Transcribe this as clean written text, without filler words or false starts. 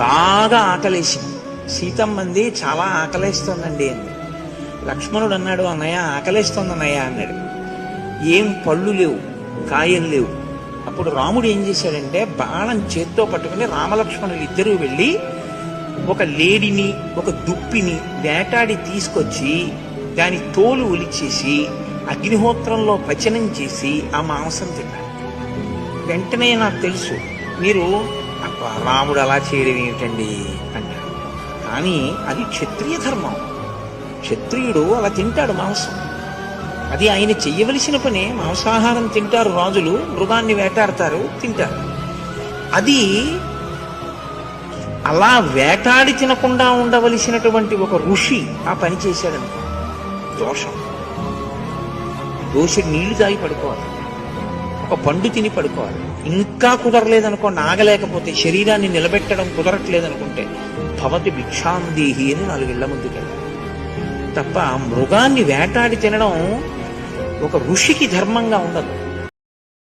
బాగా ఆకలేసింది. సీతమ్మంది చాలా ఆకలేస్తోందండి అంది. లక్ష్మణుడు అన్నాడు, అన్నయ్య ఆకలేస్తోంది అన్నయ్య అన్నాడు. ఏం పళ్ళు లేవు, కాయలు లేవు. అప్పుడు రాముడు ఏం చేశాడంటే బాణం చేత్తో పట్టుకుని రామలక్ష్మణులు ఇద్దరూ వెళ్ళి ఒక లేడిని ఒక దుప్పిని వేటాడి తీసుకొచ్చి దాని తోలు ఒలిచేసి అగ్నిహోత్రంలో పచనం చేసి ఆ మాంసం తిన్నాడు. వెంటనే నాకు తెలుసు మీరు అబ్బా రాముడు అలా చేయడం ఏమిటండి అంటారు. కానీ అది క్షత్రియ ధర్మం. క్షత్రియుడు అలా తింటాడు మాంసం. అది ఆయన చెయ్యవలసిన పనే. మాంసాహారం తింటారు రాజులు, మృగాన్ని వేటాడతారు, తింటారు. అది అలా వేటాడి తినకుండా ఉండవలసినటువంటి ఒక ఋషి ఆ పని చేశాడనుకో దోషం. దోషి నీళ్లు తాగి పడుకోవాలి, ఒక పండు తిని పడుకోవాలి. ఇంకా కుదరలేదనుకోండి, ఆగలేకపోతే శరీరాన్ని నిలబెట్టడం కుదరట్లేదనుకుంటే భవతి భిక్షాందేహి అని 4 ఇళ్ల ముందుకెళ్ళాలి తప్ప మృగాన్ని వేటాడి తినడం ఒక ఋషికి ధర్మంగా ఉండదు.